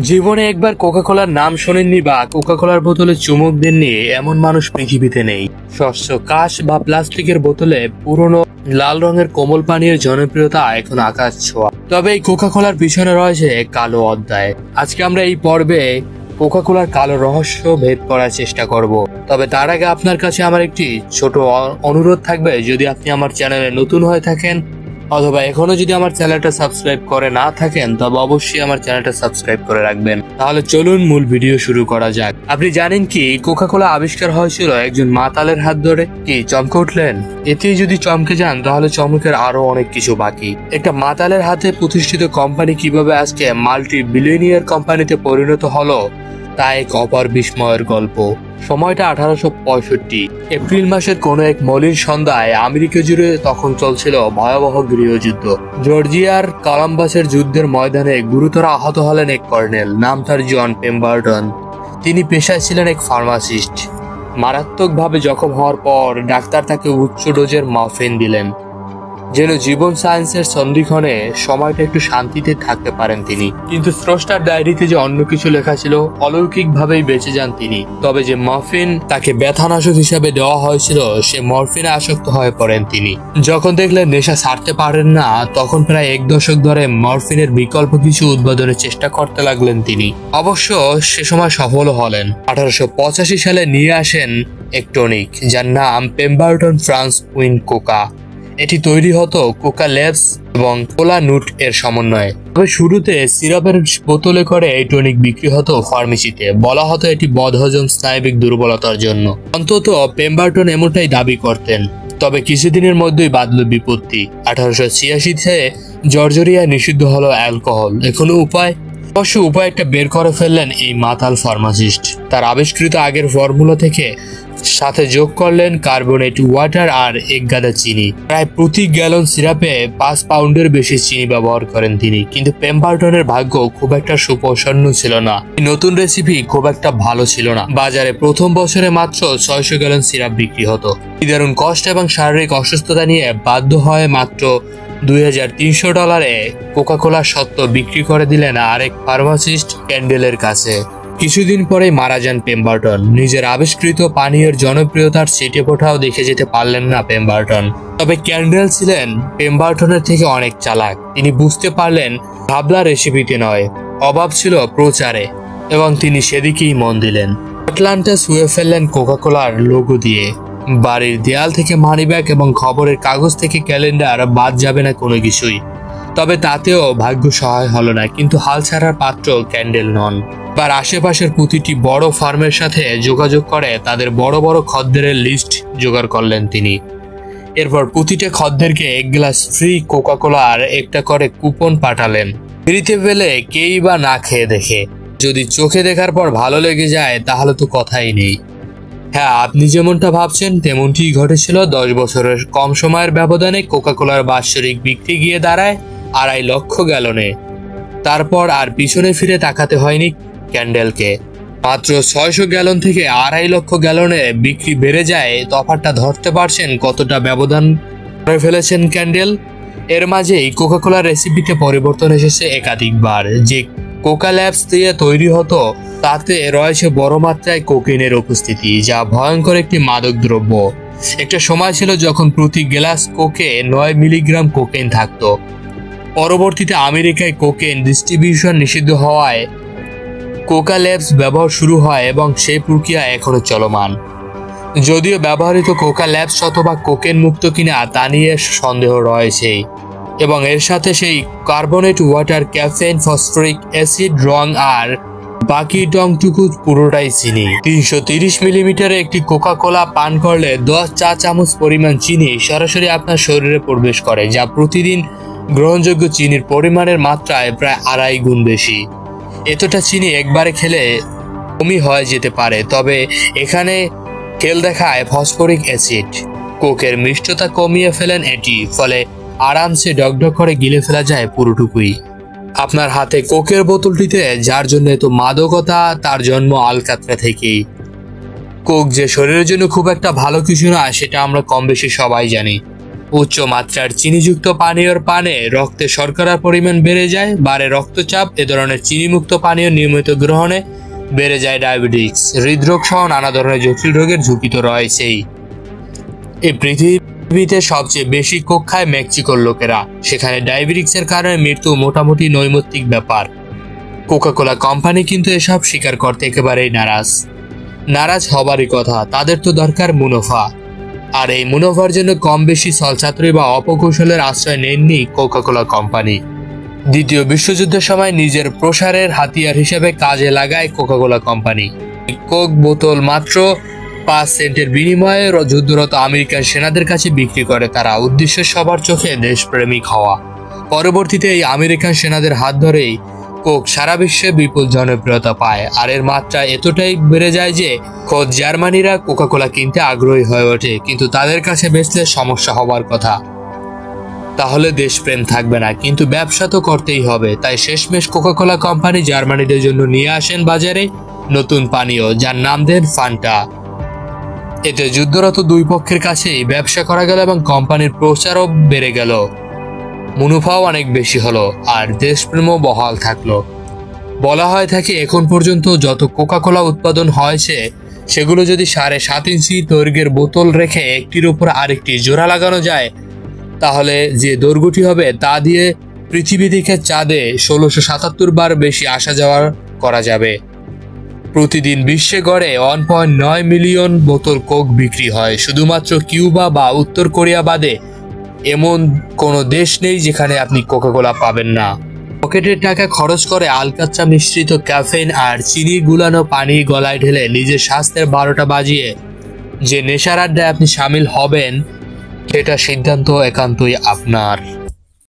জীবনে একবার কোকাকোলার নাম শোনেননি বা কোকাকোলার বোতলে চুমুক দেননি এমন মানুষ পৃথিবীতে নেই। স্বচ্ছ কাঁচ বা প্লাস্টিকের বোতলে পুরনো লাল রঙের কোমল পানীয়ের জনপ্রিয়তা এখন আকাশ ছোঁয়া। তবে এই কোকাকোলার পিছনে রয়েছে কালো অধ্যায়। আজকে আমরা এই পর্বে কোকাকোলার কালো রহস্য ভেদ করার চেষ্টা করব। তবে তার আগে আপনার কাছে আমার একটি ছোট অনুরোধ থাকবে, যদি আপনি আমার চ্যানেলে নতুন হয়ে থাকেন অথবা এখনো যদি আমার চ্যানেলটা সাবস্ক্রাইব করে না থাকেন, তবে অবশ্যই আমার চ্যানেলটা সাবস্ক্রাইব করে রাখবেন। তাহলে চলুন মূল ভিডিও শুরু করা যাক। আপনি জানেন কি কোকাকোলা আবিষ্কার হয়েছিল একজন মাতালের হাত ধরে? কি চমকে উঠলেন? এতেই যদি চমকে যান তাহলে চমকের আরো অনেক কিছু বাকি। একটা মাতালের হাতে প্রতিষ্ঠিত কোম্পানি কিভাবে আজকে মাল্টি বিলিয়নিয়ার কোম্পানিতে পরিণত হলো তা এক অপার বিস্ময়ের গল্প। সময়টা 1865। এপ্রিল মাসের কোনো এক মলিন সন্ধ্যায় আমেরিকা জুড়ে তখন চলছিল ভয়াবহ গৃহযুদ্ধ। জর্জিয়ার কলাম্বাসের যুদ্ধের ময়দানে গুরুতর আহত হলেন এক কর্নেল, নাম তার জন পেম্বারটন। তিনি পেশায় ছিলেন এক ফার্মাসিস্ট। মারাত্মকভাবে জখম হওয়ার পর ডাক্তার তাকে উচ্চ ডোজের মরফিন দিলেন, যেন জীবন সায়েন্সের সন্ধিক্ষণে সময়টা একটু শান্তিতে থাকতে পারেন তিনি। কিন্তু স্রষ্টার ডায়েরিতে যে অন্য কিছু লেখা ছিল, অলৌকিকভাবেই বেঁচে যান তিনি। তবে যে মরফিন তাকে ব্যথানাশক হিসাবে দেওয়া হয়েছিল, সে মরফিনে আসক্ত হয়ে পড়েন তিনি। যখন দেখলেন নেশা ছাড়তে পারেন না, তখন প্রায় 1 দশক ধরে মরফিনের বিকল্প কিছু উদ্ভাবনের চেষ্টা করতে লাগলেন তিনি। অবশ্য সে সময় সফল হলেন। 1885 সালে নিয়ে আসেন এক টনিক, যার নাম পেম্বারটন ফ্রান্স উইন কোকা। এটি তৈরি হতো কোকা ল্যাবস এবং কোলা নুট এর সমন্বয়ে। তবে শুরুতে সিরাপের বোতলে করে এই টনিক বিক্রি হতো ফার্মেসিতে। বলা হতো এটি বদহজম স্নায়বিক দুর্বলতার জন্য। অন্তত পেম্বারটন এমনটাই দাবি করতেন। তবে কিছুদিনের মধ্যেই বাঁধল বিপত্তি। 1886-তে জর্জিয়ায় নিষিদ্ধ হলো অ্যালকোহল। এখনো উপায় একটা বের করে ফেললেন এই মাতাল ফার্মাসিস্ট। তার আবিষ্কৃত আগের ফর্মুলা থেকে সাথে যোগ করলেন কার্বনেট ওয়াটার আর 1 গাদা চিনি। প্রায় প্রতি গ্যালন সিরাপে 5 পাউন্ডের বেশি চিনি ব্যবহার করেন তিনি। কিন্তু পেম্বারটনের ভাগ্য খুব একটা সুপ্রসন্ন ছিল না। নতুন রেসিপি খুব একটা ভালো ছিল না। বাজারে প্রথম বছরে মাত্র 600 গ্যালন সিরাপ বিক্রি হতো। দারুণ কষ্ট এবং শারীরিক অসুস্থতা নিয়ে বাধ্য হয়ে মাত্র $2300 কোকাকোলা সত্ত্ব বিক্রি করে দিলেন আরেক ফার্মাসিস্ট ক্যান্ডেলের কাছে। কিছুদিন পরেই মারা যান পেম্বারটন। নিজের আবিষ্কৃত পানীয়ের জনপ্রিয়তার ছিটে ফোঁটাও দেখে যেতে পারলেন না পেম্বারটন। তবে ক্যান্ডেল ছিলেন পেম্বারটনের থেকে অনেক চালাক। তিনি বুঝতে পারলেন ভাবলা রেসিপিতে নয়, অভাব ছিল প্রচারে, এবং তিনি সেদিকেই মন দিলেন। আটলান্টা ছুঁয়ে ফেললেন কোকাকোলার লোগো দিয়ে। বাড়ির দেয়াল থেকে মানিব্যাগ এবং খবরের কাগজ থেকে ক্যালেন্ডার বাদ যাবে না কোনো কিছুই। তবে তাতেও ভাগ্য সহায় হলো না। কিন্তু হাল ছাড়ার পাত্র ক্যান্ডেল নন। এবার আশেপাশের প্রতিটি বড় ফার্মের সাথে যোগাযোগ করে তাদের বড় বড় খদ্দেরের লিস্ট জোগাড় করলেন তিনি। এরপর প্রতিটা খদ্দেরকে 1 গ্লাস ফ্রি কোকাকোলা আর একটা করে কুপন পাঠালেন। ফ্রিতে পেলে কেই বা না খেয়ে দেখে। যদি চোখে দেখার পর ভালো লেগে যায় তাহলে তো কথাই নেই। হ্যাঁ, আপনি যেমনটা ভাবছেন তেমনটিই ঘটেছিল। 10 বছরের কম সময়ের ব্যবধানে কোকাকোলার বাৎসরিক বিক্রি গিয়ে দাঁড়ায় 2.5 লক্ষ গ্যালনে। তারপর আর পিছনে ফিরে তাকাতে হয়নি ক্যান্ডেলকে। মাত্র 600 গ্যালন থেকে 2.5 লক্ষ গ্যালনে বিক্রি বেড়ে যায়। তফাৎটা ধরতে পারছেন কতটা ব্যবধান করে ফেলেছেন ক্যান্ডেল? এর মাঝেই কোকাকোলার রেসিপিতে পরিবর্তন এসেছে একাধিকবার। যে কোকা ল্যাবস দিয়ে তৈরি হতো তাতে রয়েছে বড় মাত্রায় কোকেনের উপস্থিতি, যা ভয়ঙ্কর একটি মাদক দ্রব্য। একটা সময় ছিল যখন প্রতি গ্লাস কোকে 9 মিলিগ্রাম কোকেন থাকতো। পরবর্তীতে আমেরিকায় কোকেন ডিস্ট্রিবিউশন নিষিদ্ধ হওয়ায় কোকা ল্যাবস ব্যবহার শুরু হয় এবং সেই প্রক্রিয়া এখনো চলমান। যদিও ব্যবহৃত কোকা ল্যাবস অথবা কোকেন মুক্ত কিনা তা নিয়ে সন্দেহ রয়েছেই। এবং এর সাথে সেই carbonate water, caffeine, phosphoric acid, রং আর বাকি টংটুকু পুরোটাই চিনি। 330 মিলিমিটারে একটি কোকাকোলা পান করলে 10 চা চামচ পরিমাণ চিনি সরাসরি আপনার শরীরে প্রবেশ করে, যা প্রতিদিন গ্রহণযোগ্য চিনির পরিমাণের মাত্রায় প্রায় 2.5 গুণ বেশি। এতটা চিনি একবারে খেলে বমি হয়ে যেতে পারে। তবে এখানে খেল দেখায় ফসফরিক অ্যাসিড। কোকের মিষ্টতা কমিয়ে ফেলেন এটি, ফলে আরামসে ডকডক করে গিলে ফেলা যায় পুরোটুকুই। আপনার হাতে কোকের বোতলটিতে যার জন্য এত মাদকতা, তার জন্ম আলকাতরা থেকেই। কোক যে শরীরের জন্য খুব একটা ভালো কিছু না সেটা আমরা কম বেশি সবাই জানি। উচ্চ মাত্রার চিনিযুক্ত পানীয়র পানে রক্তে শর্করার পরিমাণ বেড়ে যায়, বাড়ে রক্তচাপ। এ ধরনের চিনিমুক্ত পানীয় নিয়মিত গ্রহণে বেড়ে যায় ডায়াবেটিস, হৃদরোগ সহ নানা ধরনের জটিল রোগের ঝুঁকি তো রয়েছেই। এই পৃথিবীতে সবচেয়ে বেশি কোক খায় মেক্সিকোর লোকেরা, সেখানে ডায়াবেটিক্সের কারণে মৃত্যু মোটামুটি নৈমিত্তিক ব্যাপার। কোকাকোলা কোম্পানি কিন্তু এসব স্বীকার করতে একেবারেই নারাজ হবারই কথা। তাদের তো দরকার মুনাফা, আর এই মুনাফার জন্য কম বেশি ছলচাতুরি বা অপকৌশলের আশ্রয় নেননি কোকাকোলা কোম্পানি। দ্বিতীয় বিশ্বযুদ্ধের সময় নিজের প্রসারের হাতিয়ার হিসেবে কাজে লাগায় কোকাকোলা কোম্পানি। কোক বোতল মাত্র 5 সেন্টের বিনিময়ে যুদ্ধরত আমেরিকান সেনাদের কাছে বিক্রি করে তারা, উদ্দেশ্য সবার চোখে দেশপ্রেমিক হওয়া। পরবর্তীতে এই আমেরিকান সেনাদের হাত ধরেই কোক সারা বিশ্বে বিপুল জনপ্রিয়তা পায়, আর এর মাত্রা এতটাই বেড়ে যায় যে খোদ জার্মানিরা কোকাকোলা কিনতে আগ্রহী হয়ে ওঠে। কিন্তু তাদের কাছে বেচলে সমস্যা হবার কথা, তাহলে দেশপ্রেম থাকবে না, কিন্তু ব্যবসা তো করতেই হবে। তাই শেষমেশ কোকাকোলা কোম্পানি জার্মানিদের জন্য নিয়ে আসেন বাজারে নতুন পানীয়, যার নাম দেন ফান্টা। এতে যুদ্ধরত দুই পক্ষের কাছেই ব্যবসা করা গেল এবং কোম্পানির প্রচারও বেড়ে গেল, মুনাফাও অনেক বেশি হলো, আর দেশপ্রেমও বহাল থাকলো। বলা হয় থাকে এখন পর্যন্ত যত কোকাকোলা উৎপাদন হয়েছে সেগুলো যদি 7.5 ইঞ্চি দৈর্ঘ্যের বোতল রেখে একটির উপর আরেকটি জোড়া লাগানো যায়, তাহলে যে দৈর্ঘ্যটি হবে তা দিয়ে পৃথিবী থেকে চাঁদে 1677 বার বেশি আসা যাওয়া করা যাবে। প্রতিদিন বিশ্বে গড়ে 1.9 মিলিয়ন বোতল কোক বিক্রি হয়। শুধুমাত্র কিউবা বা উত্তর কোরিয়া বাদে এমন কোনো দেশ নেই যেখানে আপনি কোকাকোলা পাবেন না। পকেটের টাকা খরচ করে আলকাচ্চা মিশ্রিত ক্যাফেইন আর চিনি গুলানো পানি গলায় ঢেলে নিজের স্বাস্থ্যের 12টা বাজিয়ে যে নেশার আড্ডায় আপনি সামিল হবেন, সেটা সিদ্ধান্ত একান্তই আপনার।